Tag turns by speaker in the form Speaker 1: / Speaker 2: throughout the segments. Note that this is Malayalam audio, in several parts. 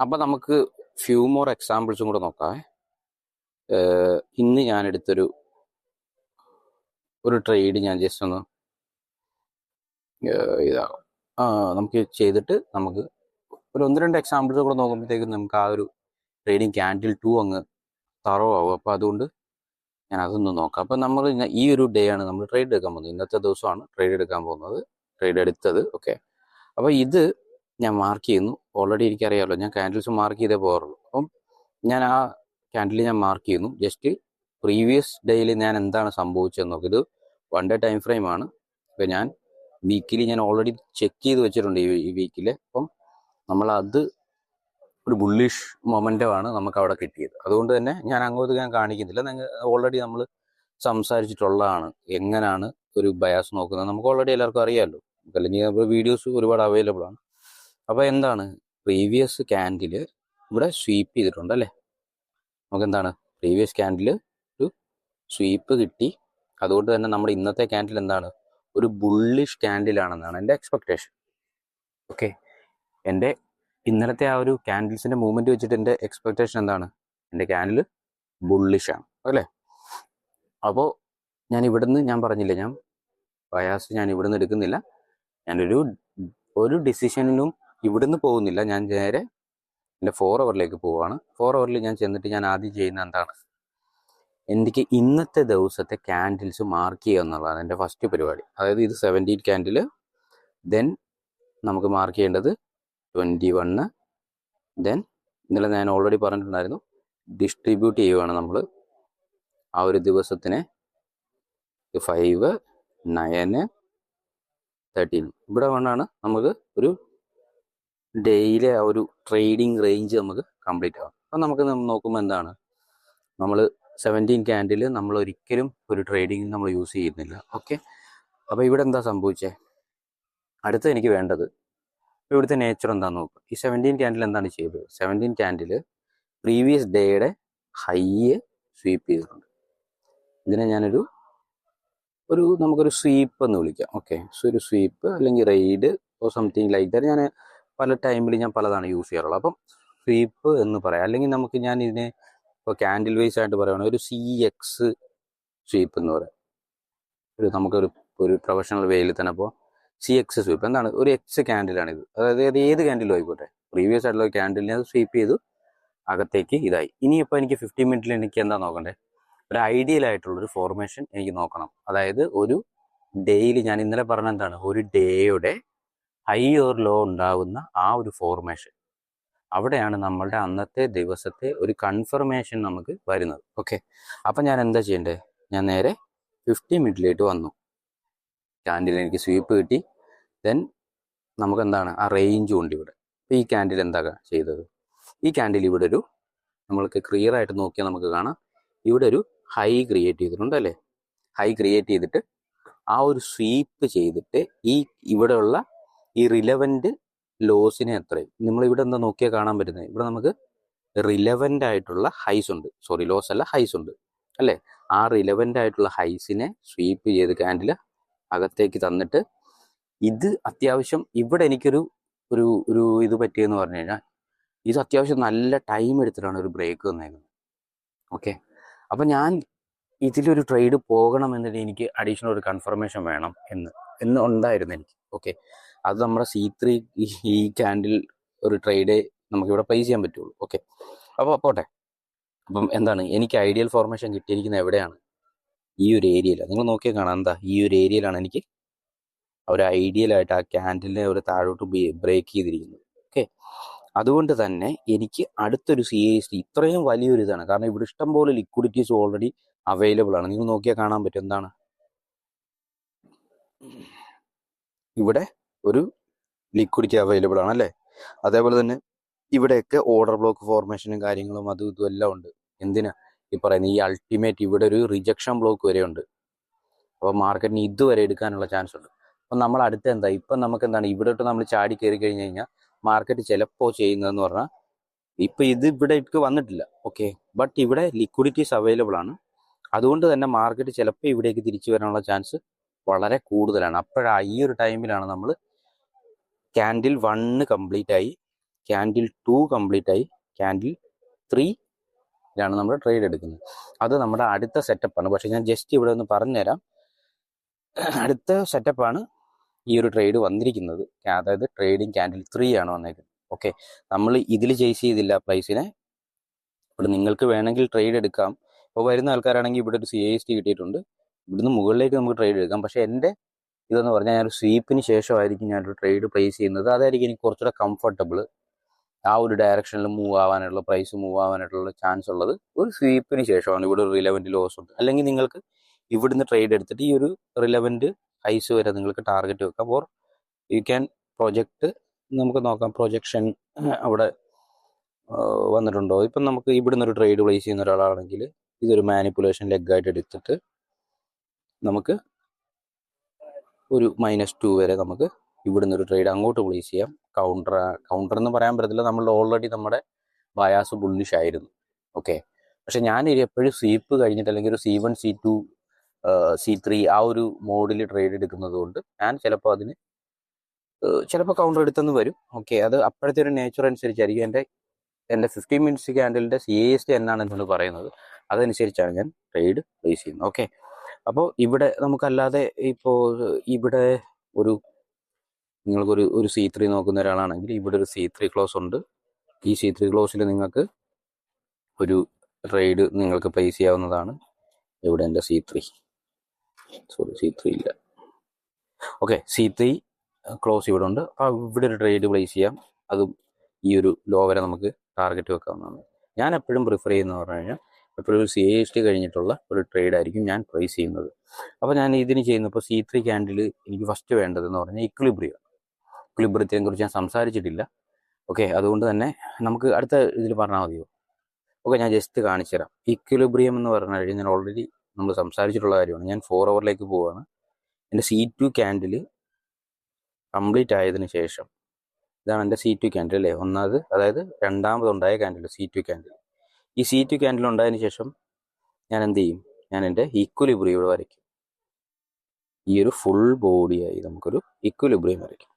Speaker 1: അപ്പം നമുക്ക് ഫ്യൂ മോർ എക്സാമ്പിൾസും കൂടെ നോക്കാം. ഇന്ന് ഞാൻ എടുത്തൊരു ട്രേഡ് ഞാൻ ജസ്റ്റ് ഒന്ന് ഇതാകും നമുക്ക് ചെയ്തിട്ട് നമുക്ക് ഒരു 1-2 എക്സാമ്പിൾസ് കൂടെ നോക്കുമ്പോഴത്തേക്കും നമുക്ക് ആ ഒരു ട്രേഡിങ് ക്യാൻഡിൽ 2 അങ്ങ് തറോ ആവും. അപ്പോൾ അതുകൊണ്ട് ഞാൻ അതൊന്ന് നോക്കാം. അപ്പം നമ്മൾ ഈ ഒരു ഡേ ആണ് നമ്മൾ ട്രേഡ് എടുക്കാൻ പോകുന്നത്. ഇന്നത്തെ ദിവസമാണ് ട്രേഡ് എടുക്കാൻ പോകുന്നത്, ട്രേഡ് എടുത്തത്. ഓക്കെ, അപ്പോൾ ഇത് ഞാൻ മാർക്ക് ചെയ്യുന്നു. ഓൾറെഡി എനിക്കറിയാമല്ലോ, ഞാൻ ക്യാൻഡിൽസ് മാർക്ക് ചെയ്തേ പോകാറുള്ളൂ. അപ്പം ഞാൻ ആ ക്യാൻഡിൽ ഞാൻ മാർക്ക് ചെയ്യുന്നു. ജസ്റ്റ് പ്രീവിയസ് ഡേയിൽ ഞാൻ എന്താണ് സംഭവിച്ചതെന്ന് നോക്കും. ഇത് 1 ഡേ ടൈം ഫ്രെയിം ആണ്. ഇപ്പം ഞാൻ വീക്കിലി ഞാൻ ഓൾറെഡി ചെക്ക് ചെയ്ത് വെച്ചിട്ടുണ്ട് ഈ വീക്കിൽ. അപ്പം നമ്മളത് ഒരു ബുള്ളിഷ് മൊമെൻ്റമാണ് നമുക്ക് അവിടെ കിട്ടിയത്. അതുകൊണ്ട് തന്നെ ഞാൻ അങ്ങോട്ട് ഞാൻ കാണിക്കുന്നില്ല. ഓൾറെഡി നമ്മൾ സംസാരിച്ചിട്ടുള്ളതാണ് എങ്ങനെയാണ് ഒരു ബയാസ് നോക്കുന്നത്. നമുക്ക് ഓൾറെഡി എല്ലാവർക്കും അറിയാമല്ലോ, അല്ലെങ്കിൽ വീഡിയോസ് ഒരുപാട് അവൈലബിൾ ആണ്. അപ്പോൾ എന്താണ്, പ്രീവിയസ് ക്യാൻഡിൽ ഇവിടെ സ്വീപ്പ് ചെയ്തിട്ടുണ്ട് അല്ലേ. നമുക്ക് എന്താണ്, പ്രീവിയസ് ക്യാൻഡിൽ ഒരു സ്വീപ്പ് കിട്ടി. അതുകൊണ്ട് തന്നെ നമ്മുടെ ഇന്നത്തെ ക്യാൻഡിൽ എന്താണ്, ഒരു ബുള്ളിഷ് ക്യാൻഡിലാണെന്നാണ് എൻ്റെ എക്സ്പെക്റ്റേഷൻ. ഓക്കെ, എൻ്റെ ഇന്നലത്തെ ആ ഒരു ക്യാൻഡിൽസിൻ്റെ മൂവ്മെൻറ്റ് വെച്ചിട്ട് എൻ്റെ എക്സ്പെക്റ്റേഷൻ എന്താണ്, എൻ്റെ ക്യാൻഡിൽ ബുള്ളിഷാണ് അല്ലേ. അപ്പോൾ ഞാൻ ഇവിടുന്ന്, ഞാൻ പറഞ്ഞില്ല, ഞാൻ ബയാസ് ഞാൻ ഇവിടുന്ന് എടുക്കുന്നില്ല. ഞാനൊരു ഡിസിഷനിലും ഇവിടുന്ന് പോകുന്നില്ല. ഞാൻ നേരെ എൻ്റെ 4 അവറിലേക്ക് പോവുകയാണ്. 4 അവറിൽ ഞാൻ ചെന്നിട്ട് ഞാൻ ആദ്യം ചെയ്യുന്ന എന്താണ്, എനിക്ക് ഇന്നത്തെ ദിവസത്തെ ക്യാൻഡിൽസ് മാർക്ക് ചെയ്യുക എന്നുള്ളതാണ് എൻ്റെ ഫസ്റ്റ് പരിപാടി. അതായത് ഇത് 17 ക്യാൻഡിൽ, ദെൻ നമുക്ക് മാർക്ക് ചെയ്യേണ്ടത് 21, ദെൻ ഇന്നലെ ഞാൻ ഓൾറെഡി പറഞ്ഞിട്ടുണ്ടായിരുന്നു ഡിസ്ട്രിബ്യൂട്ട് ചെയ്യുകയാണ് നമ്മൾ ആ ഒരു ദിവസത്തിനെ 5, 9, 13. ഇവിടെ കൊണ്ടാണ് നമുക്ക് ഒരു ഡേയിലെ ആ ഒരു ട്രേഡിങ് റേഞ്ച് നമുക്ക് കംപ്ലീറ്റ് ആവും. അപ്പം നമുക്ക് നോക്കുമ്പോൾ എന്താണ്, നമ്മൾ 17 ക്യാൻഡിൽ നമ്മൾ ഒരിക്കലും ഒരു ട്രേഡിങ് നമ്മൾ യൂസ് ചെയ്യുന്നില്ല. ഓക്കെ, അപ്പോൾ ഇവിടെ എന്താ സംഭവിച്ചേ, അടുത്ത എനിക്ക് വേണ്ടത് ഇവിടുത്തെ നേച്ചർ എന്താണെന്ന് നോക്കുക. ഈ 17 ക്യാൻഡിൽ എന്താണ് ചെയ്തത്, 17 ക്യാൻഡിൽ പ്രീവിയസ് ഡേയുടെ ഹൈ സ്വീപ്പ് ചെയ്തിട്ടുണ്ട്. ഇതിനെ ഞാനൊരു നമുക്കൊരു സ്വീപ്പ് എന്ന് വിളിക്കാം. ഓക്കെ, സോ ഒരു സ്വീപ്പ് അല്ലെങ്കിൽ raid or something like that. ഞാൻ പല ടൈമിൽ ഞാൻ പലതാണ് യൂസ് ചെയ്യാറുള്ളത്. അപ്പം സ്വീപ്പ് എന്ന് പറയാം. അല്ലെങ്കിൽ നമുക്ക് ഞാൻ ഇതിനെ ഇപ്പോൾ ക്യാൻഡിൽ വൈസ് ആയിട്ട് പറയുകയാണെങ്കിൽ ഒരു CX സ്വീപ്പ് എന്ന് പറയാം. നമുക്കൊരു പ്രൊഫഷണൽ വേയിൽ തന്നെ. അപ്പോൾ CX സ്വീപ്പ് എന്താണ്, ഒരു എക്സ് ക്യാൻഡിലാണിത്. അതായത് ഏത് ക്യാൻഡിലും ആയിക്കോട്ടെ, പ്രീവിയസ് ആയിട്ടുള്ള ക്യാൻഡിലിനെ അത് സ്വീപ്പ് ചെയ്തു അകത്തേക്ക് ഇതായി. ഇനിയിപ്പോൾ എനിക്ക് 15 മിനിറ്റിൽ എനിക്ക് എന്താ നോക്കണ്ടേ, ഒരു ഐഡിയൽ ആയിട്ടുള്ളൊരു ഫോർമേഷൻ എനിക്ക് നോക്കണം. അതായത് ഒരു ഡേയിൽ, ഞാൻ ഇന്നലെ പറഞ്ഞ എന്താണ്, ഒരു ഡേയുടെ ഹൈ ഓർ ലോ ഉണ്ടാകുന്ന ആ ഒരു ഫോർമേഷൻ, അവിടെയാണ് നമ്മളുടെ അന്നത്തെ ദിവസത്തെ ഒരു കൺഫർമേഷൻ നമുക്ക് വരുന്നത്. ഓക്കെ, അപ്പം ഞാൻ എന്താ ചെയ്യേണ്ടത്, ഞാൻ നേരെ 15 മിനിറ്റിലേക്ക് വന്നു. ക്യാൻഡിൽ എനിക്ക് സ്വീപ്പ് കിട്ടി. ദെൻ നമുക്ക് എന്താണ്, ആ റേഞ്ചും ഉണ്ട് ഇവിടെ. അപ്പോൾ ഈ ക്യാൻഡിൽ എന്താ ചെയ്തത്, ഈ ക്യാൻഡിൽ ഇവിടെ ഒരു, നമ്മൾക്ക് ക്ലിയർ ആയിട്ട് നോക്കിയാൽ നമുക്ക് കാണാം, ഇവിടെ ഒരു ഹൈ ക്രിയേറ്റ് ചെയ്തിട്ടുണ്ട് അല്ലേ. ഹൈ ക്രിയേറ്റ് ചെയ്തിട്ട് ആ ഒരു സ്വീപ്പ് ചെയ്തിട്ട് ഇവിടെയുള്ള ഈ റിലവൻറ്റ് ലോസിനെ എത്രയും, നമ്മളിവിടെ എന്താ നോക്കിയാൽ കാണാൻ പറ്റുന്നത്, ഇവിടെ നമുക്ക് റിലവൻ്റ് ആയിട്ടുള്ള ഹൈസ് ഉണ്ട്, സോറി ലോസ് അല്ല ഹൈസ് ഉണ്ട് അല്ലേ. ആ റിലവൻ്റ് ആയിട്ടുള്ള ഹൈസിനെ സ്വീപ്പ് ചെയ്ത് ക്യാൻഡിൽ അകത്തേക്ക് തന്നിട്ട്, ഇത് അത്യാവശ്യം ഇവിടെ എനിക്കൊരു ഇത് പറ്റിയെന്ന് പറഞ്ഞു കഴിഞ്ഞാൽ, ഇത് അത്യാവശ്യം നല്ല ടൈം എടുത്തിട്ടാണ് ഒരു ബ്രേക്ക് വന്നേക്കുന്നത്. ഓക്കെ, അപ്പം ഞാൻ ഇതിലൊരു ട്രേഡ് പോകണമെന്നുണ്ടെങ്കിൽ എനിക്ക് അഡീഷണൽ ഒരു കൺഫർമേഷൻ വേണം എന്ന് ഉണ്ടായിരുന്നു എനിക്ക്. ഓക്കെ, അത് നമ്മുടെ C3 ഈ ക്യാൻഡിൽ ഒരു ട്രേഡ് നമുക്കിവിടെ പ്ലേസ് ചെയ്യാൻ പറ്റുള്ളൂ. ഓക്കെ, അപ്പോൾ പോട്ടെ. അപ്പം എന്താണ്, എനിക്ക് ഐഡിയൽ ഫോർമേഷൻ കിട്ടിയിരിക്കുന്നത് എവിടെയാണ്, ഈ ഒരു ഏരിയയിലാണ്. നിങ്ങൾ നോക്കിയാൽ കാണാം, എന്താ, ഈ ഒരു ഏരിയയിലാണ് എനിക്ക് ഒരു ഐഡിയലായിട്ട് ആ ക്യാൻഡിലിനെ ഒരു താഴോട്ട് ബ്രേക്ക് ചെയ്തിരിക്കുന്നത്. ഓക്കെ, അതുകൊണ്ട് തന്നെ എനിക്ക് അടുത്തൊരു CAC ഇത്രയും വലിയൊരു ഇതാണ്, കാരണം ഇവിടെ ഇഷ്ടംപോലെ ലിക്വിഡിറ്റീസ് ഓൾറെഡി അവൈലബിൾ ആണ്. നിങ്ങൾ നോക്കിയാൽ കാണാൻ പറ്റും, എന്താണ്, ഇവിടെ ഒരു ലിക്വിഡിറ്റി അവൈലബിൾ ആണ് അല്ലേ. അതേപോലെ തന്നെ ഇവിടെയൊക്കെ ഓർഡർ ബ്ലോക്ക് ഫോർമേഷനും കാര്യങ്ങളും അതും ഇതും എല്ലാം ഉണ്ട്. എന്തിനാ ഈ പറയുന്നത്, ഈ അൾട്ടിമേറ്റ് ഇവിടെ ഒരു റിജക്ഷൻ ബ്ലോക്ക് വരെ ഉണ്ട്. അപ്പോൾ മാർക്കറ്റിന് ഇതുവരെ എടുക്കാനുള്ള ചാൻസ് ഉണ്ട്. അപ്പം നമ്മൾ അടുത്ത എന്താ, ഇപ്പം നമുക്ക് എന്താണ്, ഇവിടോട്ട് നമ്മൾ ചാടി കയറി കഴിഞ്ഞ് കഴിഞ്ഞാൽ മാർക്കറ്റ് ചിലപ്പോൾ ചെയ്യുന്നതെന്ന് പറഞ്ഞാൽ, ഇപ്പം ഇത് ഇവിടേക്ക് വന്നിട്ടില്ല. ഓക്കെ, ബട്ട് ഇവിടെ ലിക്വിഡിറ്റീസ് അവൈലബിൾ ആണ്. അതുകൊണ്ട് തന്നെ മാർക്കറ്റ് ചിലപ്പോൾ ഇവിടേക്ക് തിരിച്ചു വരാനുള്ള ചാൻസ് വളരെ കൂടുതലാണ്. അപ്പോഴാണ് ഈ ഒരു ടൈമിലാണ് നമ്മൾ ക്യാൻഡിൽ 1 കംപ്ലീറ്റ് ആയി, ക്യാൻഡിൽ 2 കംപ്ലീറ്റ് ആയി, ക്യാൻഡിൽ 3ലാണ് നമ്മൾ ട്രേഡ് എടുക്കുന്നത്. അത് നമ്മുടെ അടുത്ത സെറ്റപ്പാണ്. പക്ഷെ ഞാൻ ജസ്റ്റ് ഇവിടെ ഒന്ന് പറഞ്ഞുതരാം. അടുത്ത സെറ്റപ്പാണ് ഈ ഒരു ട്രേഡ് വന്നിരിക്കുന്നത്. അതായത് ട്രേഡിങ് ക്യാൻഡിൽ 3 ആണ് വന്നേക്കുന്നത്. ഓക്കെ, നമ്മൾ ഇതിൽ ചേസ് ചെയ്തില്ല പ്രൈസിനെ. ഇവിടെ നിങ്ങൾക്ക് വേണമെങ്കിൽ ട്രേഡ് എടുക്കാം. ഇപ്പോൾ വരുന്ന ആൾക്കാരാണെങ്കിൽ ഇവിടെ ഒരു CAST കിട്ടിയിട്ടുണ്ട്, ഇവിടുന്ന് മുകളിലേക്ക് നമുക്ക് ട്രേഡ് എടുക്കാം. പക്ഷേ എൻ്റെ ഇതെന്ന് പറഞ്ഞാൽ ഞാനൊരു സ്വീപ്പിന് ശേഷമായിരിക്കും ഞാനൊരു ട്രേഡ് പ്ലേസ് ചെയ്യുന്നത്. അതായിരിക്കും എനിക്ക് കുറച്ചുകൂടെ കംഫർട്ടബിൾ. ആ ഒരു ഡയറക്ഷനിൽ മൂവ് ആവാനുള്ള, പ്രൈസ് മൂവ് ആവാനായിട്ടുള്ള ചാൻസ് ഉള്ളത് ഒരു സ്വീപ്പിന് ശേഷമാണ്. ഇവിടെ ഒരു റിലവൻറ്റ് ലോസ് ഉണ്ട്. അല്ലെങ്കിൽ നിങ്ങൾക്ക് ഇവിടുന്ന് ട്രേഡ് എടുത്തിട്ട് ഈ ഒരു റിലവൻറ്റ് ഹൈസ് വരെ നിങ്ങൾക്ക് ടാർഗറ്റ് വെക്കാം. ഓർ യു ക്യാൻ പ്രൊജക്റ്റ്, നമുക്ക് നോക്കാം പ്രൊജക്ഷൻ അവിടെ വന്നിട്ടുണ്ടോ. ഇപ്പം നമുക്ക് ഇവിടുന്ന് ഒരു ട്രേഡ് പ്ലേസ് ചെയ്യുന്ന ഒരാളാണെങ്കിൽ ഇതൊരു മാനിപ്പുലേഷൻ ലെഗായിട്ട് എടുത്തിട്ട് നമുക്ക് ഒരു -2 വരെ നമുക്ക് ഇവിടുന്ന് ഒരു ട്രേഡ് അങ്ങോട്ട് പ്ലേസ് ചെയ്യാം. കൗണ്ടർ എന്ന് പറയാൻ പറ്റത്തില്ല, നമ്മൾ ഓൾറെഡി നമ്മുടെ ബയാസ് ബുള്ളിഷ് ആയിരുന്നു. ഓക്കെ, പക്ഷെ ഞാൻ എപ്പോഴും സ്വീപ്പ് കഴിഞ്ഞിട്ട് അല്ലെങ്കിൽ ഒരു C1 C2 C3 ആ ഒരു മോഡിൽ ട്രേഡ് എടുക്കുന്നത് കൊണ്ട് ഞാൻ ചിലപ്പോൾ അതിന് ചിലപ്പോൾ കൗണ്ടർ എടുത്തെന്ന് വരും. ഓക്കെ, അത് അപ്പോഴത്തെ ഒരു നേച്ചർ അനുസരിച്ചായിരിക്കും. എൻ്റെ 15 മിനിറ്റ്സ് ക്യാൻഡലിൻ്റെ CAST എന്നാണ് എന്നോട് പറയുന്നത്, അതനുസരിച്ചാണ് ഞാൻ ട്രേഡ് പ്ലേസ് ചെയ്യുന്നത്. ഓക്കെ, അപ്പോൾ ഇവിടെ നമുക്കല്ലാതെ ഇപ്പോൾ ഇവിടെ നിങ്ങൾക്കൊരു C3 നോക്കുന്ന ഒരാളാണെങ്കിൽ ഇവിടെ ഒരു C3 ക്ലോസ് ഉണ്ട്. ഈ C3 ക്ലോസിൽ നിങ്ങൾക്ക് ഒരു ട്രേഡ് നിങ്ങൾക്ക് പ്ലേസ് ചെയ്യാവുന്നതാണ്. ഇവിടെ എൻ്റെ C3 ഇല്ല. ഓക്കെ, C3 ക്ലോസ് ഇവിടെ ഉണ്ട്. അപ്പോൾ ഇവിടെ ഒരു ട്രേഡ് പ്ലേസ് ചെയ്യാം. അതും ഈ ഒരു ലോ വരെ നമുക്ക് ടാർഗറ്റ് വെക്കാവുന്നതാണ്. ഞാൻ എപ്പോഴും പ്രിഫർ ചെയ്യുന്നത് പറഞ്ഞു കഴിഞ്ഞാൽ എപ്പോഴും ഒരു CAST കഴിഞ്ഞിട്ടുള്ള ഒരു ട്രേഡ് ആയിരിക്കും ഞാൻ പ്ലേസ് ചെയ്യുന്നത്. അപ്പോൾ ഞാൻ ഇതിന് ചെയ്യുന്നപ്പോൾ C3 ക്യാൻഡിൽ എനിക്ക് ഫസ്റ്റ് വേണ്ടതെന്ന് പറഞ്ഞാൽ ഇക്വിലിബ്രിയത്തെ കുറിച്ച് ഞാൻ സംസാരിച്ചിട്ടില്ല. ഓക്കെ, അതുകൊണ്ട് തന്നെ നമുക്ക് അടുത്ത ഇതിൽ പറഞ്ഞാൽ മതിയോ? ഓക്കെ, ഞാൻ ജസ്റ്റ് കാണിച്ചു തരാം. ഇക്വിലിബ്രിയം എന്ന് പറഞ്ഞു കഴിഞ്ഞാൽ ഓൾറെഡി നമ്മൾ സംസാരിച്ചിട്ടുള്ള കാര്യമാണ്. ഞാൻ 4 hourലേക്ക് പോവുകയാണ്. എൻ്റെ C2 ക്യാൻഡിൽ കംപ്ലീറ്റ് ആയതിനു ശേഷം, ഇതാണ് എൻ്റെ C2 ക്യാൻഡിൽ അല്ലേ, അതായത് രണ്ടാമതുണ്ടായ ക്യാൻഡിൽ C2 ക്യാൻഡിൽ. ഈ C2 ക്യാൻഡിൽ ഉണ്ടായതിനു ശേഷം ഞാൻ എന്ത് ചെയ്യും? ഞാൻ എൻ്റെ ഇക്വിലിബ്രിയം ഇവിടെ വരയ്ക്കും. ഈ ഒരു ഫുൾ ബോഡിയായി നമുക്കൊരു ഇക്വിലിബ്രിയം വരയ്ക്കും.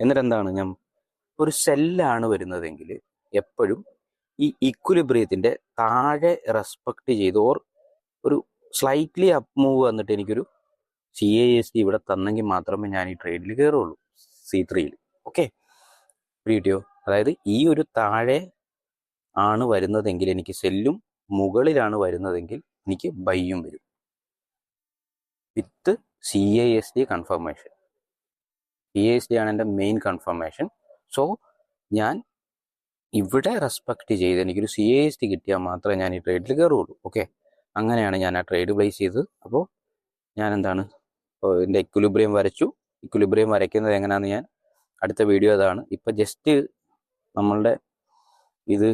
Speaker 1: എന്നിട്ട് എന്താണ്, ഞാൻ ഒരു സെല്ലാണ് വരുന്നതെങ്കിൽ എപ്പോഴും ഈ ഇക്വിലിബ്രിയത്തിൻ്റെ താഴെ റെസ്പെക്റ്റ് ചെയ്ത് ഓർ ഒരു സ്ലൈറ്റ്ലി അപ്പ് മൂവ് വന്നിട്ട് എനിക്കൊരു CAST ഇവിടെ തന്നെങ്കിൽ മാത്രമേ ഞാൻ ഈ ട്രേഡിൽ കയറുള്ളൂ, C3യിൽ. ഓക്കെ, കിട്ടിയോ? അതായത് ഈ ഒരു താഴെ ആണ് വരുന്നതെങ്കിൽ എനിക്ക് സെല്ലും, മുകളിലാണ് വരുന്നതെങ്കിൽ എനിക്ക് ബൈയും വരും വിത്ത് CAST കൺഫർമേഷൻ. CAST ആണ് എൻ്റെ മെയിൻ കൺഫർമേഷൻ. സോ ഞാൻ ഇവിടെ റെസ്പെക്റ്റ് ചെയ്ത് എനിക്കൊരു CAST കിട്ടിയാൽ മാത്രമേ ഞാൻ ഈ ട്രേഡിൽ കയറുള്ളൂ. ഓക്കെ, അങ്ങനെയാണ് ഞാൻ ആ ട്രേഡ് പ്ലേസ് ചെയ്തത്. അപ്പോൾ ഞാൻ എന്താണ്, എൻ്റെ ഇക്വിലിബ്രിയം വരച്ചു. ഇക്വിലിബ്രിയം വരയ്ക്കുന്നത് എങ്ങനെയാണെന്ന് ഞാൻ അടുത്ത വീഡിയോ അതാണ്. ഇപ്പം ജസ്റ്റ് നമ്മളുടെ ഇത്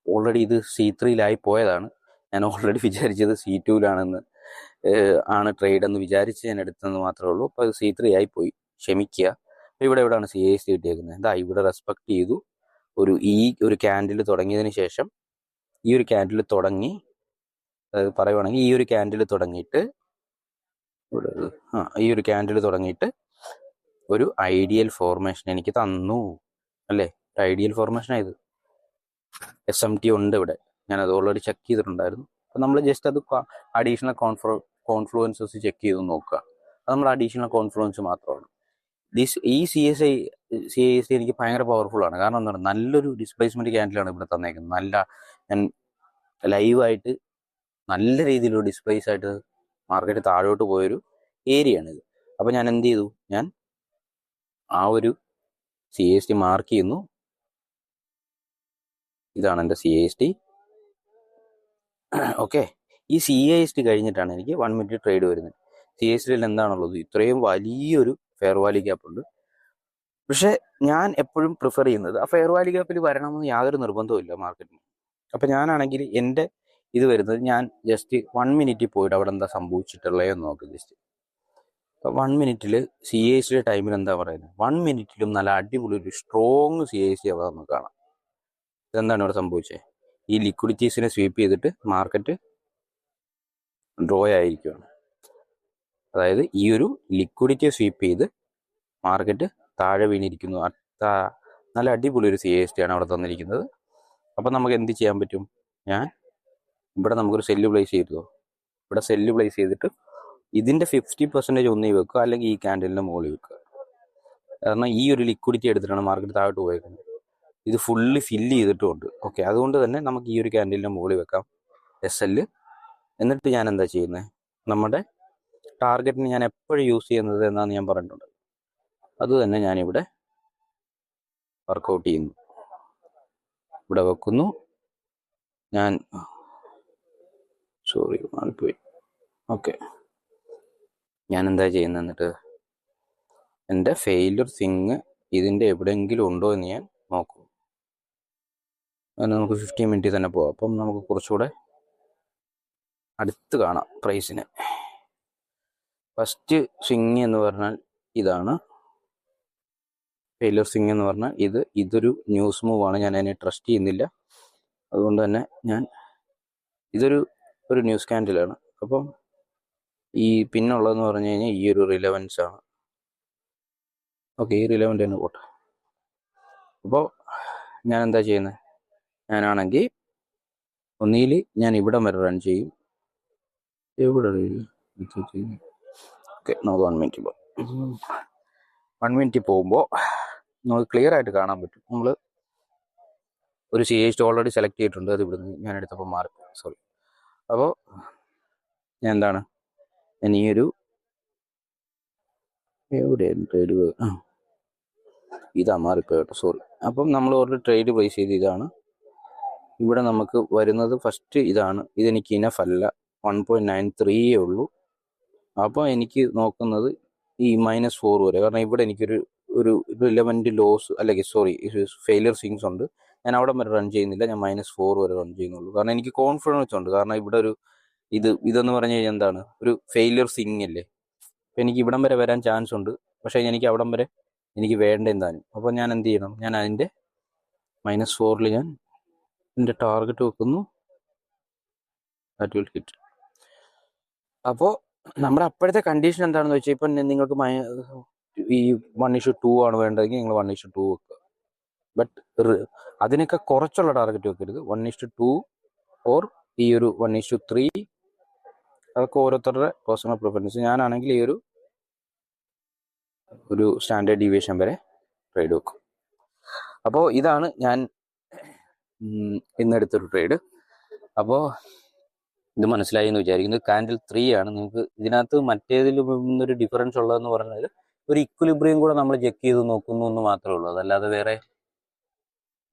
Speaker 1: ഓൾറെഡി ഇത് C3യിലായി പോയതാണ്. ഞാൻ ഓൾറെഡി വിചാരിച്ചത് C2യിലാണെന്ന് ആണ് ട്രേഡ് എന്ന് വിചാരിച്ച് ഞാൻ എടുത്തെന്ന് മാത്രമേ ഉള്ളൂ. അപ്പോൾ അത് C3 ആയിപ്പോയി, ക്ഷമിക്കുക. അപ്പോൾ എവിടെയാണ് CAST കിട്ടിയേക്കുന്നത്? ഇതാ ഇവിടെ റെസ്പെക്റ്റ് ചെയ്തു. ഒരു ക്യാൻഡിൽ തുടങ്ങിയതിന് ശേഷം ഈ ഒരു ക്യാൻഡിൽ തുടങ്ങി, അതായത് പറയുവാണെങ്കിൽ ഈ ഒരു ക്യാൻഡിൽ തുടങ്ങിയിട്ട് ഈ ഒരു ക്യാൻഡിൽ തുടങ്ങിയിട്ട് ഒരു ഐഡിയൽ ഫോർമേഷൻ എനിക്ക് തന്നു അല്ലേ? ഐഡിയൽ ഫോർമേഷനായത് SMT ഉണ്ട് ഇവിടെ, ഞാനത് ഓൾറെഡി ചെക്ക് ചെയ്തിട്ടുണ്ടായിരുന്നു. അപ്പം നമ്മൾ ജസ്റ്റ് അത് അഡീഷണൽ കോൺഫ്ലുവൻസസ് ചെക്ക് ചെയ്ത് നോക്കുക. അത് നമ്മൾ അഡീഷണൽ കോൺഫ്ലുവൻസ് മാത്രമാണ്. ഈ CAST എനിക്ക് ഭയങ്കര പവർഫുൾ ആണ്. കാരണം എന്താണ്, നല്ലൊരു ഡിസ്പ്ലേസ്മെന്റ് ക്യാൻഡിലാണ് ഇവിടെ തന്നേക്കുന്നത്. ഞാൻ ലൈവായിട്ട് നല്ല രീതിയിലൊരു ഡിസ്പ്ലേസ് ആയിട്ട് മാർക്കറ്റ് താഴോട്ട് പോയൊരു ഏരിയയാണിത്. അപ്പോൾ ഞാൻ എന്ത് ചെയ്തു, ഞാൻ ആ ഒരു CAST മാർക്ക് ചെയ്യുന്നു. ഇതാണ് എൻ്റെ CAST. ഓക്കെ, ഈ CAST കഴിഞ്ഞിട്ടാണ് എനിക്ക് 1 minute ട്രേഡ് വരുന്നത്. CASTയിൽ എന്താണുള്ളത്, ഇത്രയും വലിയൊരു ഫെയർ വാല്യൂ ഗ്യാപ്പ് ഉണ്ട്. പക്ഷെ ഞാൻ എപ്പോഴും പ്രിഫർ ചെയ്യുന്നത് ആ ഫെയർ വാല്യൂ ഗ്യാപ്പിൽ വരണമെന്ന് യാതൊരു നിർബന്ധവും മാർക്കറ്റിന്. അപ്പം ഞാനാണെങ്കിൽ എൻ്റെ ഇത് വരുന്നത്, ഞാൻ ജസ്റ്റ് 1 minute പോയിട്ട് അവിടെ എന്താ സംഭവിച്ചിട്ടുള്ളതെന്ന് നോക്കും. ജസ്റ്റ് 1 minute CAST ടൈമിൽ എന്താ പറയുന്നത്, 1 minute നല്ല അടിപൊളി ഒരു സ്ട്രോങ് CAST അവിടെ നമുക്ക് കാണാം. ഇതെന്താണ് ഇവിടെ സംഭവിച്ചത്? ഈ ലിക്വിഡിറ്റീസിനെ സ്വീപ്പ് ചെയ്തിട്ട് മാർക്കറ്റ് ഡ്രോ ആയിരിക്കുകയാണ്. അതായത് ഈ ഒരു ലിക്വിഡിറ്റിയെ സ്വീപ്പ് ചെയ്ത് മാർക്കറ്റ് താഴെ വീണിരിക്കുന്നു. നല്ല അടിപൊളി ഒരു CAST ആണ് അവിടെ തന്നിരിക്കുന്നത്. അപ്പം നമുക്ക് എന്ത് ചെയ്യാൻ പറ്റും? ഞാൻ ഇവിടെ നമുക്കൊരു സെല്ല് പ്ലേസ് ചെയ്തോ, ഇവിടെ സെല്ല് പ്ലേസ് ചെയ്തിട്ട് ഇതിൻ്റെ 50% ഒന്നീ വെക്കുക, അല്ലെങ്കിൽ ഈ ക്യാൻഡലിൻ്റെ മുകളിൽ വെക്കുക. കാരണം ഈ ഒരു ലിക്വിഡിറ്റി എടുത്തിട്ടാണ് മാർക്കറ്റ് താഴോട്ട് പോയേക്കുന്നത്. ഇത് ഫുള്ളി ഫില്ല് ചെയ്തിട്ടുമുണ്ട്. ഓക്കെ, അതുകൊണ്ട് തന്നെ നമുക്ക് ഈ ഒരു ക്യാൻഡലിൻ്റെ മുകളിൽ വെക്കാം SL. എന്നിട്ട് ഞാൻ എന്താ ചെയ്യുന്നത്? നമ്മുടെ ടാർഗറ്റിന് ഞാൻ എപ്പോഴും യൂസ് ചെയ്യുന്നത് എന്നാന്ന് ഞാൻ പറഞ്ഞിട്ടുണ്ട്. അത് തന്നെ ഞാനിവിടെ വർക്കൗട്ട് ചെയ്യുന്നു. ഇവിടെ വെക്കുന്നു. ഞാൻ മാറിപ്പോയി. ഓക്കെ, ഞാൻ എന്താ ചെയ്യുന്നത്? എന്നിട്ട് എൻ്റെ ഫെയിലിയർ സിങ് ഇതിൻ്റെ എവിടെയെങ്കിലും ഉണ്ടോ എന്ന് ഞാൻ നോക്കും. അതിന് നമുക്ക് 15 മിനിറ്റിൽ തന്നെ പോവാം. അപ്പം നമുക്ക് കുറച്ചുകൂടെ അടുത്ത് കാണാം പ്രൈസിനെ. ഫസ്റ്റ് സ്വിങ് എന്ന് പറഞ്ഞാൽ ഇതാണ്. ഫെയിലിയർ സ്വിങ് എന്ന് പറഞ്ഞാൽ ഇതൊരു ന്യൂസ് മൂവാണ്. ഞാൻ അതിനെ ട്രസ്റ്റ് ചെയ്യുന്നില്ല. അതുകൊണ്ട് തന്നെ ഇതൊരു ന്യൂസ് ക്യാൻഡിലാണ്. അപ്പം ഈ പിന്നുള്ളതെന്ന് പറഞ്ഞു കഴിഞ്ഞാൽ ഈ ഒരു റിലവൻസ് ആണ്. ഓക്കെ, ഈ റിലവൻ്റ് തന്നെ പോട്ടെ. അപ്പോൾ ഞാൻ എന്താ ചെയ്യുന്നത്? ഞാനാണെങ്കിൽ ഒന്നിയിൽ ഞാൻ ഇവിടെ വരെ റൺ ചെയ്യും. എവിടെ ഓക്കെ, നമുക്ക് 1 മിനിറ്റ് പോകാം. 1 മിനിറ്റ് പോകുമ്പോൾ നമുക്ക് ക്ലിയർ ആയിട്ട് കാണാൻ പറ്റും. നമ്മൾ ഒരു CAST ഓൾറെഡി സെലക്ട് ചെയ്തിട്ടുണ്ട്. അത് ഇവിടുന്ന് ഞാൻ എടുത്തപ്പോൾ മാറി, സോറി. അപ്പോൾ ഞാൻ എന്താണ്, ഞാൻ ഈ ഒരു ഇതാ മാറിപ്പോയി കേട്ടോ, സോറി. അപ്പം നമ്മൾ ഓൾറെഡി ട്രേഡ് പ്ലേസ് ചെയ്ത് ഇതാണ്. ഇവിടെ നമുക്ക് വരുന്നത് ഫസ്റ്റ് ഇതാണ്. ഇതെനിക്ക് ഇനഫ് അല്ല, 1.93 ഉള്ളൂ. അപ്പോൾ എനിക്ക് നോക്കുന്നത് ഈ -4 വരെ. കാരണം ഇവിടെ എനിക്കൊരു റിലവൻറ്റ് ലോസ്, അല്ലെങ്കിൽ ഫെയിലിയർ സ്വിങ്സ് ഉണ്ട്. ഞാൻ അവിടെ വരെ റൺ ചെയ്യുന്നില്ല, ഞാൻ -4 വരെ റൺ ചെയ്യുന്നുള്ളൂ. കാരണം എനിക്ക് കോൺഫിഡൻസ് ഉണ്ട്. കാരണം ഇവിടെ ഇതെന്ന് പറഞ്ഞു കഴിഞ്ഞാൽ എന്താണ്, ഒരു ഫെയിലിയർ സ്വിങ് അല്ലേ. അപ്പം എനിക്ക് ഇവിടം വരെ വരാൻ ചാൻസ് ഉണ്ട്. പക്ഷേ എനിക്ക് അവിടം വരെ എനിക്ക് വേണ്ട എന്തായാലും. അപ്പോൾ ഞാൻ എന്ത് ചെയ്യണം? ഞാൻ അതിൻ്റെ -4 ഞാൻ എൻ്റെ ടാർഗറ്റ് വെക്കുന്നു. That will hit. അപ്പോൾ നമ്മുടെ അപ്പോഴത്തെ കണ്ടീഷൻ എന്താണെന്ന് വെച്ചാൽ, ഇപ്പം നിങ്ങൾക്ക് ഈ 1:2 ആണ് വേണ്ടതെങ്കിൽ നിങ്ങൾ 1:2 വെക്കുക. ബട്ട് അതിനൊക്കെ കുറച്ചുള്ള ടാർഗറ്റ് വെക്കരുത്. 1:2 ഓർ ഈ ഒരു 1:3, അതൊക്കെ ഓരോരുത്തരുടെ പേഴ്സണൽ പ്രിഫറൻസ്. ഞാനാണെങ്കിൽ ഈ ഒരു സ്റ്റാൻഡേർഡ് ഡീവിയേഷൻ വരെ ട്രേഡ് വെക്കും. അപ്പോൾ ഇതാണ് ഞാൻ ഇന്നെടുത്തൊരു ട്രേഡ്. അപ്പോൾ ഇത് മനസ്സിലായി എന്ന് വിചാരിക്കുന്നത്. കാൻഡിൽ 3 ആണ്. നിങ്ങൾക്ക് ഇതിനകത്ത് മറ്റേതിൽ നിന്നൊരു ഡിഫറൻസ് ഉള്ളതെന്ന് പറഞ്ഞാൽ ഒരു ഇക്വിലിബ്രിയം കൂടെ നമ്മൾ ചെക്ക് ചെയ്ത് നോക്കുന്നു എന്ന് മാത്രമേ ഉള്ളൂ. അതല്ലാതെ വേറെ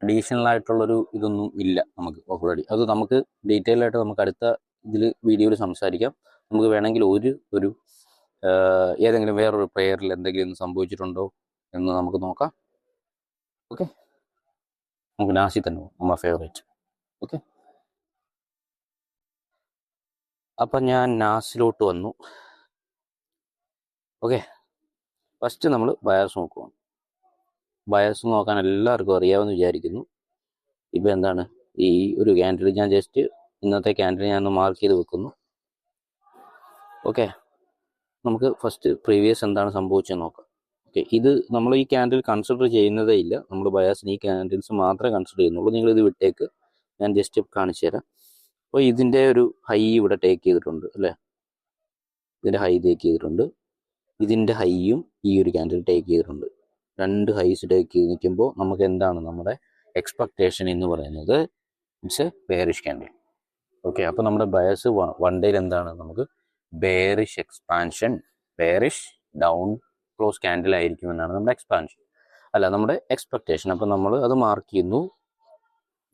Speaker 1: അഡീഷണൽ ആയിട്ടുള്ളൊരു ഇതൊന്നും ഇല്ല നമുക്ക് ഓൾറെഡി. അത് നമുക്ക് ഡീറ്റെയിൽ ആയിട്ട് നമുക്ക് അടുത്ത വീഡിയോയിൽ സംസാരിക്കാം. നമുക്ക് വേണമെങ്കിൽ ഒരു ഏതെങ്കിലും വേറൊരു പ്ലെയറിൽ എന്തെങ്കിലും സംഭവിച്ചിട്ടുണ്ടോ എന്ന് നമുക്ക് നോക്കാം. ഓക്കെ, നമുക്ക് നാസി തന്നെ നമ്മുടെ ഫേവറേറ്റ്. ഓക്കെ, അപ്പം ഞാൻ നാസിലോട്ട് വന്നു. ഓക്കെ, ഫസ്റ്റ് നമ്മൾ ബയേഴ്സ് നോക്കുവാണ്. ബയേഴ്സ് നോക്കാൻ എല്ലാവർക്കും അറിയാമെന്ന് വിചാരിക്കുന്നു. ഇപ്പം എന്താണ്, ഈ ഒരു ക്യാൻഡിൽ ഞാൻ ജസ്റ്റ് ഇന്നത്തെ ക്യാൻഡിൽ ഞാൻ ഒന്ന് മാർക്ക് ചെയ്ത് വെക്കുന്നു. ഓക്കെ, നമുക്ക് ഫസ്റ്റ് പ്രീവിയസ് എന്താണ് സംഭവിച്ചതെന്ന് നോക്കാം. ഓക്കെ, ഇത് നമ്മൾ ഈ ക്യാൻഡിൽ കൺസിഡർ ചെയ്യുന്നതേ ഇല്ല. നമ്മൾ ബയേഴ്സിന് ഈ ക്യാൻഡിൽസ് മാത്രമേ കൺസിഡർ ചെയ്യുന്നുള്ളൂ. നിങ്ങളിത് വിട്ടേക്ക്, ഞാൻ ജസ്റ്റ് കാണിച്ചു തരാം. അപ്പോൾ ഇതിൻ്റെ ഒരു ഹൈ ഇവിടെ ടേക്ക് ചെയ്തിട്ടുണ്ട് അല്ലേ. ഇതിൻ്റെ ഹൈ ടേക്ക് ചെയ്തിട്ടുണ്ട്. ഇതിൻ്റെ ഹൈയും ഈ ഒരു ക്യാൻഡിൽ ടേക്ക് ചെയ്തിട്ടുണ്ട്. 2 ഹൈസ് ടേക്ക് ചെയ്ത് നിൽക്കുമ്പോൾ നമുക്ക് എന്താണ് നമ്മുടെ എക്സ്പെക്ടേഷൻ എന്ന് പറയുന്നത്? It's a bearish candle. Okay, അപ്പോൾ നമ്മുടെ ബയേഴ്സ് 1 ഡേയിൽ എന്താണ്, നമുക്ക് bearish expansion, bearish down close candle ആയിരിക്കുമെന്നാണ് നമ്മുടെ നമ്മുടെ എക്സ്പെക്ടേഷൻ. അപ്പോൾ നമ്മൾ അത് മാർക്ക് ചെയ്യുന്നു.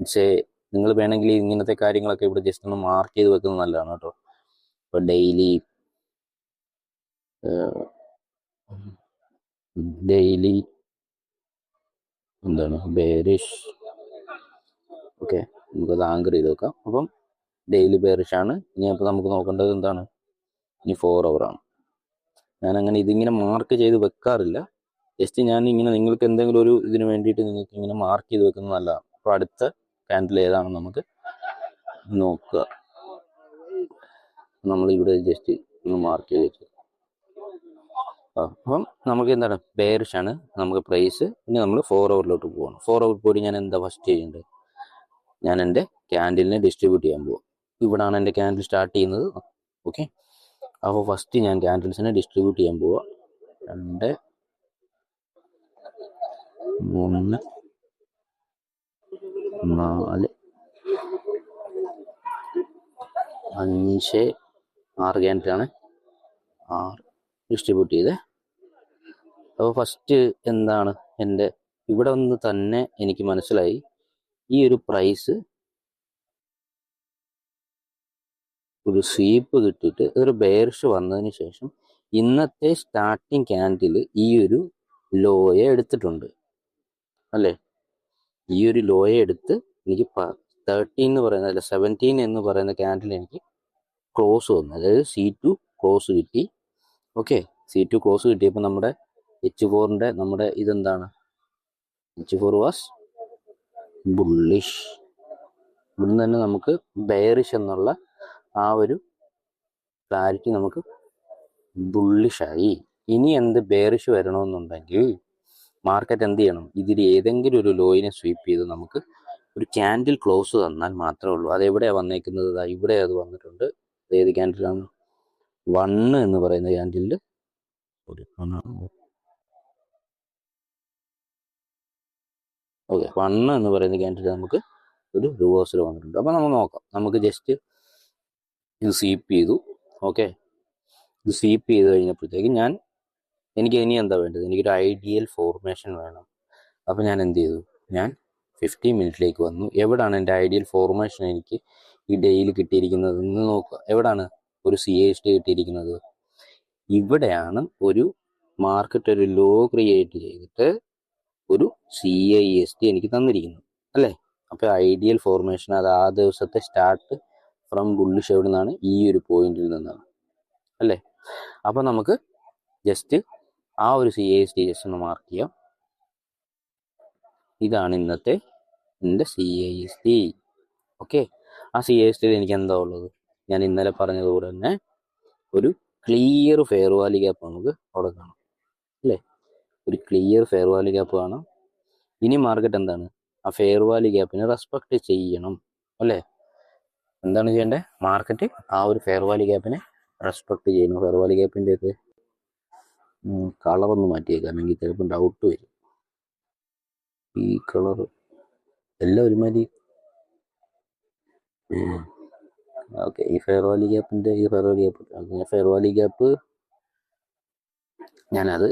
Speaker 1: ഇറ്റ്സ് എ, നിങ്ങൾ വേണമെങ്കിൽ ഇങ്ങനത്തെ കാര്യങ്ങളൊക്കെ ഇവിടെ ജസ്റ്റ് ഒന്ന് മാർക്ക് ചെയ്ത് വെക്കുന്നത് നല്ലതാണ് കേട്ടോ. ഇപ്പോൾ ഡെയിലി എന്താണ് ബെയറിഷ്. ഓക്കെ, നമുക്കത് ആങ്കർ ചെയ്ത് വെക്കാം. അപ്പം ഡെയിലി ബെയറിഷ് ആണ്. ഇനി അപ്പോൾ നമുക്ക് നോക്കേണ്ടത് എന്താണ്, ഇനി 4 ഹവറാണ്. ഞാനങ്ങനെ ഇതിങ്ങനെ മാർക്ക് ചെയ്ത് വെക്കാറില്ല. ജസ്റ്റ് ഞാൻ ഇങ്ങനെ നിങ്ങൾക്ക് എന്തെങ്കിലും ഒരു ഇതിന് വേണ്ടിയിട്ട് നിങ്ങൾക്ക് ഇങ്ങനെ മാർക്ക് ചെയ്ത് വെക്കുന്നത് നല്ലതാണ്. അപ്പോൾ അടുത്ത ക്യാൻഡിൽ ഏതാണെന്ന് നമുക്ക് നോക്കുക. നമ്മളിവിടെ ജസ്റ്റ് ഒന്ന് മാർക്ക് ചെയ്ത് വെച്ചു. അപ്പം നമുക്ക് എന്താണ് ബെയറിഷ് ആണ് നമുക്ക് പ്രൈസ്. ഇനി നമ്മൾ 4 ഹവറിലോട്ട് പോകണം. 4 ഹവർ പോയി ഞാൻ എന്താ ഫസ്റ്റ് ചെയ്യേണ്ടത്? ഞാൻ എൻ്റെ ക്യാൻഡിലിനെ ഡിസ്ട്രിബ്യൂട്ട് ചെയ്യാൻ പോകും. ഇവിടാണ് എൻ്റെ ക്യാൻഡിൽ സ്റ്റാർട്ട് ചെയ്യുന്നത്. ഓക്കെ, അപ്പോൾ ഫസ്റ്റ് ഞാൻ ക്യാൻഡിൽസിനെ ഡിസ്ട്രിബ്യൂട്ട് ചെയ്യാൻ പോവുക. 2, 3, 4, 5, 6 ക്യാൻഡിലാണ്. 6 ഡിസ്ട്രിബ്യൂട്ട് ചെയ്തേ. അപ്പോൾ ഫസ്റ്റ് എന്താണ് എൻ്റെ ഇവിടെ ഒന്ന് തന്നെ എനിക്ക് മനസ്സിലായി, ഈ ഒരു പ്രൈസ് ഒരു സ്വീപ്പ് കിട്ടിയിട്ട് ഒരു ബെയറിഷ് വന്നതിന് ശേഷം ഇന്നത്തെ സ്റ്റാർട്ടിങ് ക്യാൻഡിൽ ഈ ഒരു ലോയെ എടുത്തിട്ടുണ്ട് അല്ലേ? ഈ ഒരു ലോയെ എടുത്ത് എനിക്ക് 13 എന്ന് പറയുന്ന അല്ല 17 എന്ന് പറയുന്ന ക്യാൻഡിൽ എനിക്ക് ക്ലോസ് വന്നു. അതായത് C2 ക്ലോസ് കിട്ടി. ഓക്കെ, C2 ക്ലോസ് കിട്ടിയപ്പോൾ നമ്മുടെ H4ന്റെ നമ്മുടെ ഇതെന്താണ്? H4 was bullish. ഇവിടുന്ന് തന്നെ നമുക്ക് ബെയറിഷ് എന്നുള്ള ആ ഒരു ക്ലാരിറ്റി നമുക്ക് ബുള്ളിഷായി. ഇനി എന്ത് ബെയറിഷ് വരണമെന്നുണ്ടെങ്കിൽ മാർക്കറ്റ് എന്ത് ചെയ്യണം? ഇതിൽ ഏതെങ്കിലും ഒരു ലോയിനെ സ്വീപ്പ് ചെയ്ത് നമുക്ക് ഒരു ക്യാൻഡിൽ ക്ലോസ് തന്നാൽ മാത്രമേ ഉള്ളൂ. അതെവിടെയാണ് വന്നേക്കുന്നത്? ഇവിടെ അത് വന്നിട്ടുണ്ട്. ഏത് ക്യാൻഡിലാണ്? 1 എന്ന് പറയുന്ന ക്യാൻഡിലിൽ ഓക്കെ, 1 എന്ന് പറയുന്ന ക്യാൻഡിൽ നമുക്ക് ഒരു റിവേഴ്സൽ വന്നിട്ടുണ്ട്. അപ്പോൾ നമ്മൾ നോക്കാം. നമുക്ക് ജസ്റ്റ് ഇത് സ്വീപ്പ് ചെയ്തു. ഓക്കെ, ഇത് സ്വീപ്പ് ചെയ്ത് കഴിഞ്ഞപ്പോഴത്തേക്ക് എനിക്ക് ഇനി എന്താ വേണ്ടത്? എനിക്കൊരു ഐഡിയൽ ഫോർമേഷൻ വേണം. അപ്പോൾ ഞാൻ എന്ത് ചെയ്തു? ഞാൻ 50 മിനിറ്റിലേക്ക് വന്നു. എവിടാണ് എൻ്റെ ഐഡിയൽ ഫോർമേഷൻ എനിക്ക് ഈ ഡേയിൽ കിട്ടിയിരിക്കുന്നത് എന്ന് നോക്കുക. എവിടാണ് ഒരു CAST കിട്ടിയിരിക്കുന്നത്? ഇവിടെയാണ് ഒരു മാർക്കറ്റ് ഒരു ലോ ക്രിയേറ്റ് ചെയ്തിട്ട് ഒരു CAST എനിക്ക് തന്നിരിക്കുന്നത് അല്ലേ? അപ്പോൾ ഐഡിയൽ ഫോർമേഷൻ അത് ആ ദിവസത്തെ സ്റ്റാർട്ട് ഫ്രം ബുള്ളിഷ് എവിടെ നിന്നാണ്? ഈ ഒരു പോയിന്റിൽ നിന്നാണ് അല്ലേ? അപ്പോൾ നമുക്ക് ജസ്റ്റ് ആ ഒരു CAST ജസ്റ്റ് ഒന്ന് മാർക്ക് ചെയ്യാം. ഇതാണ് ഇന്നത്തെ എൻ്റെ CAST. ഓക്കെ, ആ CASTയിൽ എനിക്ക് എന്താ ഉള്ളത്? ഞാൻ ഇന്നലെ പറഞ്ഞതുപോലെ തന്നെ ഒരു ക്ലിയർ ഫെയർ വാല്യൂ ഗ്യാപ്പ് നമുക്ക് അവിടെ കാണാം അല്ലേ? ഒരു ക്ലിയർ ഫെയർ വാല്യൂ ഗ്യാപ്പ് കാണാം. ഇനി മാർക്കറ്റ് എന്താണ്? ആ ഫെയർ വാല്യൂ ഗ്യാപ്പിനെ റെസ്പെക്ട് ചെയ്യണം അല്ലേ? എന്താണ് ചെയ്യേണ്ടത്? മാർക്കറ്റ് ആ ഒരു ഫെയർ വാല്യൂ ഗ്യാപ്പിനെ റെസ്പെക്ട് ചെയ്യണം. ഫെയർ വാല്യൂ ഗ്യാപ്പിൻ്റെ ഒക്കെ കളറൊന്ന് മാറ്റിയേക്കാം, അല്ലെങ്കിൽ ചിലപ്പോൾ ഡൗട്ട് വരും. ഈ കളർ എല്ലാം ഒരുമാതിരി. ഓക്കെ, ഈ ഫെയർ വാല്യൂ ഗ്യാപ്പിൻ്റെ ഫെയർ വാല്യൂ ഗ്യാപ്പ് ഞാനത്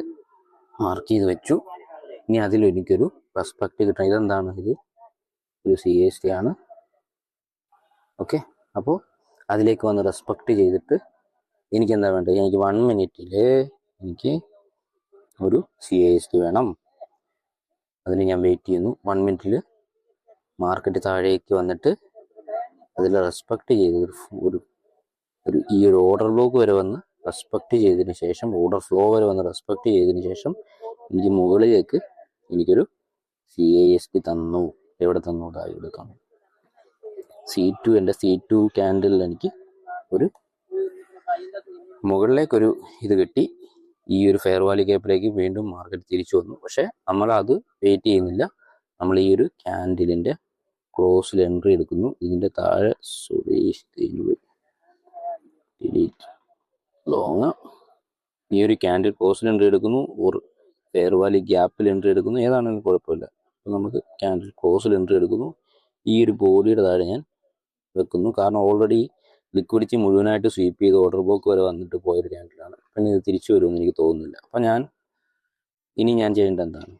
Speaker 1: മാർക്ക് ചെയ്ത് വെച്ചു. ഇനി അതിലെനിക്കൊരു റെസ്പെക്ട് കിട്ടണം. ഇതെന്താണ്? ഇത് ഒരു CAST ആണ്. ഓക്കെ, അപ്പോൾ അതിലേക്ക് വന്ന് റെസ്പെക്ട് ചെയ്തിട്ട് എനിക്ക് എന്താ വേണ്ടത്? എനിക്ക് 1 മിനിറ്റിൽ എനിക്ക് ഒരു CAST വേണം. അതിന് ഞാൻ വെയിറ്റ് ചെയ്യുന്നു. 1 മിനിറ്റിൽ മാർക്കറ്റ് താഴേക്ക് വന്നിട്ട് അതിൽ റെസ്പെക്ട് ചെയ്ത് ഒരു ഈ ഒരു ഓർഡർ ബ്ലോക്ക് വരെ വന്ന് റെസ്പെക്ട് ചെയ്തതിന് ശേഷം, ഓർഡർ ഫ്ലോ വരെ വന്ന് റെസ്പെക്ട് ചെയ്തതിന് ശേഷം എനിക്ക് മുകളിലേക്ക് എനിക്കൊരു CAST തന്നു. എവിടെ തന്നു? ഇവിടെ തന്നു. C2 എൻ്റെ C2 ക്യാൻഡിൽ എനിക്ക് ഒരു മുകളിലേക്കൊരു ഇത് കിട്ടി. ഈ ഒരു ഫെയർ വാല്യൂ ഗ്യാപ്പിലേക്ക് വീണ്ടും മാർക്കറ്റ് തിരിച്ചു വന്നു. പക്ഷെ നമ്മൾ അത് വെയിറ്റ് ചെയ്യുന്നില്ല. നമ്മൾ ഈ ഒരു ക്യാൻഡിലിൻ്റെ ക്ലോസിൽ എൻട്രി എടുക്കുന്നു. ഇതിൻ്റെ താഴെ ലോങ് ഈ ഒരു ക്യാൻഡിൽ ക്ലോസിൽ എൻട്രി എടുക്കുന്നു, ഒരു ഫെയർ വാല്യൂ ഗ്യാപ്പിൽ എൻട്രി എടുക്കുന്നു. ഏതാണെങ്കിലും കുഴപ്പമില്ല. അപ്പോൾ നമുക്ക് ക്യാൻഡിൽ ക്ലോസിൽ എൻട്രി എടുക്കുന്നു. ഈ ഒരു ബോഡിയുടെ താഴെ ഞാൻ വെക്കുന്നു. കാരണം ഓൾറെഡി ലിക്വിഡിറ്റി മുഴുവനായിട്ട് സ്വീപ്പ് ചെയ്ത് ഓർഡർ ബ്ലോക്ക് വരെ വന്നിട്ട് പോയൊരു ക്യാൻഡിലാണ്. പിന്നെ ഇത് തിരിച്ചു വരുമെന്ന് എനിക്ക് തോന്നുന്നില്ല. അപ്പം ഇനി ഞാൻ ചെയ്യേണ്ടത് എന്താണ്?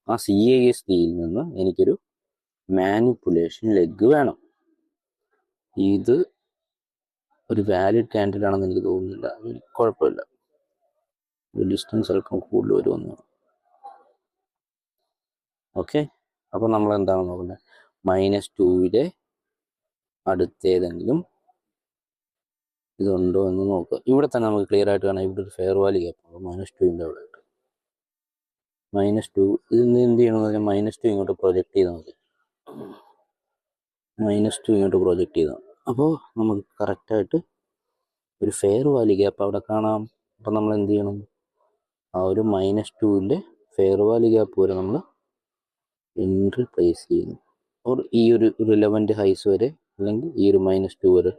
Speaker 1: ആ CASTയിൽ നിന്ന് എനിക്കൊരു മാനിപ്പുലേഷൻ ലെഗ് വേണം. ഇത് ഒരു വാലിഡ് ക്യാൻഡിൽ ആണെന്ന് എനിക്ക് തോന്നുന്നില്ല. കുഴപ്പമില്ല, ഡിസ്റ്റൻസ് അല്പം കൂടുതൽ വരുമെന്ന്. ഓക്കെ, അപ്പോൾ നമ്മൾ എന്താണ് നോക്കുന്നത്? -2യുടെ അടുത്തേതെങ്കിലും ഇതുണ്ടോ എന്ന് നോക്കുക. ഇവിടെ തന്നെ നമുക്ക് ക്ലിയർ ആയിട്ട് കാണാം. ഇവിടെ ഒരു ഫെയർ വാല്യൂ ഗ്യാപ്പ് -2ൻ്റെ അവിടെ ഉണ്ട്. -2 ഇതിന് എന്ത് ചെയ്യണമെന്ന് പറഞ്ഞാൽ -2 ഇങ്ങോട്ട് പ്രൊജക്റ്റ് ചെയ്താൽ മതി. -2 ഇങ്ങോട്ട് പ്രൊജക്റ്റ് ചെയ്താൽ അപ്പോൾ നമുക്ക് കറക്റ്റായിട്ട് ഒരു ഫെയർ വാല്യൂ ഗ്യാപ്പ് അവിടെ കാണാം. അപ്പം നമ്മൾ എന്ത് ചെയ്യണം? ആ ഒരു -2ൻ്റെ ഫെയർ വാല്യൂ ഗ്യാപ്പ് വരെ നമ്മൾ എൻട്രി പ്ലേസ് ചെയ്യുന്നു. ഓർ ഈ ഒരു റിലവൻറ്റ് ഹൈസ് വരെ, അല്ലെങ്കിൽ ഈ ഒരു -2 വരെ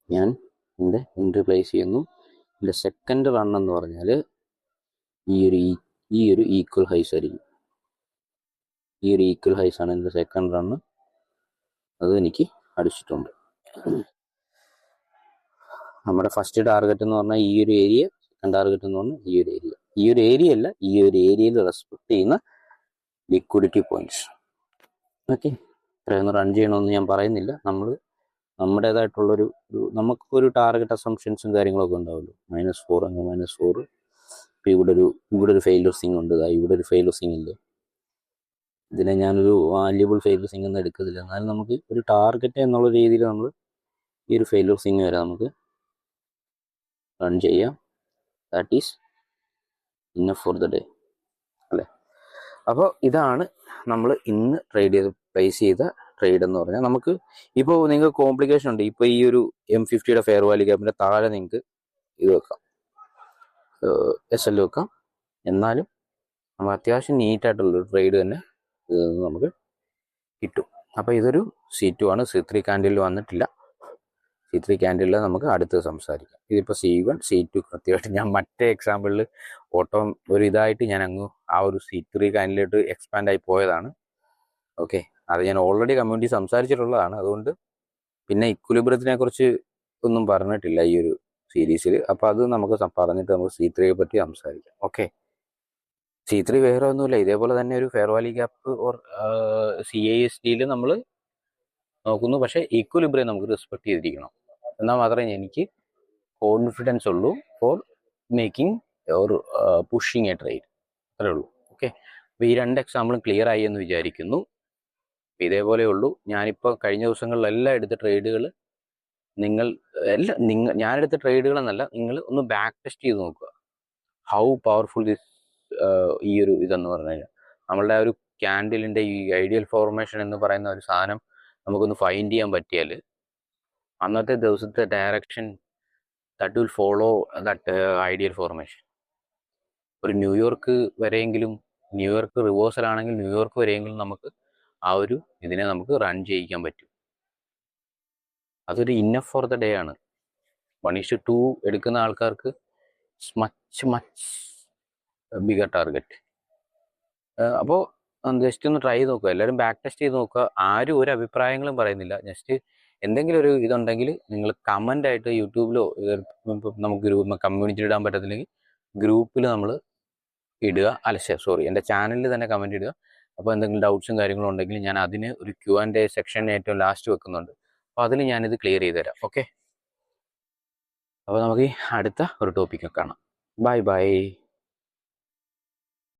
Speaker 1: ഞാൻ എൻ്റെ എൻട്രി പ്ലേസ് ചെയ്യുന്നു. എൻ്റെ സെക്കൻഡ് റൺ എന്ന് പറഞ്ഞാൽ ഈ ഒരു ഈക്വൽ ഹൈസ് ആയിരിക്കും. ഈ ഒരു ഈക്വൽ ഹൈസ് ആണ് എൻ്റെ സെക്കൻഡ് റണ്ണ്. അത് എനിക്ക് അടിച്ചിട്ടുണ്ട്. നമ്മുടെ ഫസ്റ്റ് ടാർഗറ്റ് എന്ന് പറഞ്ഞാൽ ഈ ഒരു ഏരിയ, സെക്കൻഡ് ടാർഗറ്റ് എന്ന് പറഞ്ഞാൽ ഈ ഒരു ഏരിയ. ഈ ഒരു ഏരിയ അല്ല, ഈ ഒരു ഏരിയയിൽ റെസ്പെക്ട് ചെയ്യുന്ന ലിക്വിഡിറ്റി പോയിന്റ്സ്. ഓക്കെ, ഇത്രയൊന്നും റൺ ചെയ്യണമെന്ന് ഞാൻ പറയുന്നില്ല. നമ്മൾ നമ്മുടേതായിട്ടുള്ളൊരു നമുക്കൊരു ടാർഗറ്റ് അസംഷൻസും കാര്യങ്ങളൊക്കെ ഉണ്ടാവുമല്ലോ. -4 അങ്ങ് -4. ഇപ്പോൾ ഇവിടെ ഒരു ഫെയിലർ സിങ് ഉണ്ട്, ഇവിടെ ഒരു ഫെയിലർ സിങ് ഇല്ല. ഇതിനെ ഞാനൊരു വാല്യുബിൾ ഫെയിലർ സിങ് ഒന്നും എടുക്കുന്നില്ല. എന്നാലും നമുക്ക് ഒരു ടാർഗറ്റ് എന്നുള്ള രീതിയിൽ നമ്മൾ ഈ ഒരു ഫെയിലർ സിങ് വരെ നമുക്ക് റൺ ചെയ്യാം. That is enough for the day അല്ലേ. അപ്പോൾ ഇതാണ് നമ്മൾ ഇന്ന് പ്ലേസ് ചെയ്ത ട്രേഡ് എന്ന് പറഞ്ഞാൽ. നമുക്ക് ഇപ്പോൾ നിങ്ങൾക്ക് കോംപ്ലിക്കേഷൻ ഉണ്ട്. ഇപ്പോൾ ഈ ഒരു M50യുടെ ഫെയർ വാല്യൂ ഗ്യാപ്പിൻ്റെ താഴെ നിങ്ങൾക്ക് ഇത് വെക്കാം, SL വെക്കാം. എന്നാലും നമ്മൾ അത്യാവശ്യം നീറ്റായിട്ടുള്ളൊരു ട്രേഡ് തന്നെ നമുക്ക് കിട്ടും. അപ്പോൾ ഇതൊരു C2 ആണ്. C3 ക്യാൻഡിൽ വന്നിട്ടില്ല. C3 ക്യാൻഡിലിൽ നമുക്ക് അടുത്ത് സംസാരിക്കാം. ഇതിപ്പോൾ C1 C2 കൃത്യമായിട്ട് ഞാൻ മറ്റേ എക്സാമ്പിളിൽ ഓട്ടം ഒരു ഇതായിട്ട് ഞാൻ അങ്ങ് ആ ഒരു C3 ക്യാൻഡിലോട്ട് എക്സ്പാൻഡ് ആയി പോയതാണ്. ഓക്കെ, അത് ഞാൻ ഓൾറെഡി കമ്മ്യൂണിറ്റി സംസാരിച്ചിട്ടുള്ളതാണ്. അതുകൊണ്ട് പിന്നെ ഇക്വിലിബ്രിയത്തിനെ കുറിച്ച് ഒന്നും പറഞ്ഞിട്ടില്ല ഈ ഒരു സീരീസിൽ. അപ്പോൾ അത് നമുക്ക് പറഞ്ഞിട്ട് നമുക്ക് C3യെ പറ്റി സംസാരിക്കാം. ഓക്കെ, C3 വേറെ ഒന്നുമില്ല, ഇതേപോലെ തന്നെ ഒരു ഫെയർ വാല്യൂ ഗ്യാപ്പ് ഓർ CASDയിൽ നമ്മൾ നോക്കുന്നു. പക്ഷേ ഈക്വലിബ്രിയം നമുക്ക് റെസ്പെക്ട് ചെയ്തിരിക്കണം. എന്നാൽ മാത്രമേ എനിക്ക് കോൺഫിഡൻസ് ഉള്ളൂ for making or pushing A trade. അത്രേ ഉള്ളൂ. ഓക്കെ, അപ്പോൾ ഈ 2 എക്സാമ്പിളും ക്ലിയർ ആയി എന്ന് വിചാരിക്കുന്നു. ഇതേപോലെ ഉള്ളൂ. ഞാനിപ്പോൾ കഴിഞ്ഞ ദിവസങ്ങളിലെല്ലാം എടുത്ത ട്രേഡുകൾ ഞാനെടുത്ത ട്രേഡുകളെന്നല്ല, നിങ്ങൾ ഒന്ന് ബാക്ക് ടെസ്റ്റ് ചെയ്ത് നോക്കുക. ഹൗ പവർഫുൾ ഈ ഒരു ഇതെന്ന് പറഞ്ഞു കഴിഞ്ഞാൽ നമ്മളുടെ ഒരു ക്യാൻഡിലിൻ്റെ ഈ ഐഡിയൽ ഫോർമേഷൻ എന്ന് പറയുന്ന ഒരു സാധനം നമുക്കൊന്ന് ഫൈൻഡ് ചെയ്യാൻ പറ്റിയാൽ അന്നത്തെ ദിവസത്തെ direction that will follow that ideal formation. ഒരു ന്യൂയോർക്ക് റിവേഴ്സലാണെങ്കിൽ ന്യൂയോർക്ക് വരെയെങ്കിലും നമുക്ക് ആ ഒരു ഇതിനെ നമുക്ക് റൺ ചെയ്യിക്കാൻ പറ്റും. അതൊരു ഇന്നഫ് ഫോർ ദ ഡേ ആണ്. 1:2 എടുക്കുന്ന ആൾക്കാർക്ക് മച്ച് ബിഗർ ടാർഗറ്റ്. അപ്പോൾ ജസ്റ്റ് ഒന്ന് ട്രൈ ചെയ്ത് നോക്കുക. എല്ലാവരും ബാക്ക് ടെസ്റ്റ് ചെയ്ത് നോക്കുക. ആരും ഒരു അഭിപ്രായങ്ങളും പറയുന്നില്ല. ജസ്റ്റ് എന്തെങ്കിലും ഒരു ഇതുണ്ടെങ്കിൽ നിങ്ങൾ കമൻ്റ് ആയിട്ട് യൂട്യൂബിലോ നമുക്ക് കമ്മ്യൂണിറ്റി ഇടാൻ പറ്റത്തില്ലെങ്കിൽ ഗ്രൂപ്പിൽ നമ്മൾ ഇടുക. എൻ്റെ ചാനലിൽ തന്നെ കമൻറ്റ് ഇടുക. അപ്പോൾ എന്തെങ്കിലും ഡൗട്ട്സും കാര്യങ്ങളും ഉണ്ടെങ്കിൽ ഞാൻ അതിന് ഒരു Q&A സെക്ഷൻ ഏറ്റവും ലാസ്റ്റ് വെക്കുന്നുണ്ട്. അപ്പോൾ അതിൽ ഞാനിത് ക്ലിയർ ചെയ്ത് തരാം. ഓക്കെ, അപ്പോൾ നമുക്ക് അടുത്ത ഒരു ടോപ്പിക്ക് കാണാം. ബൈ.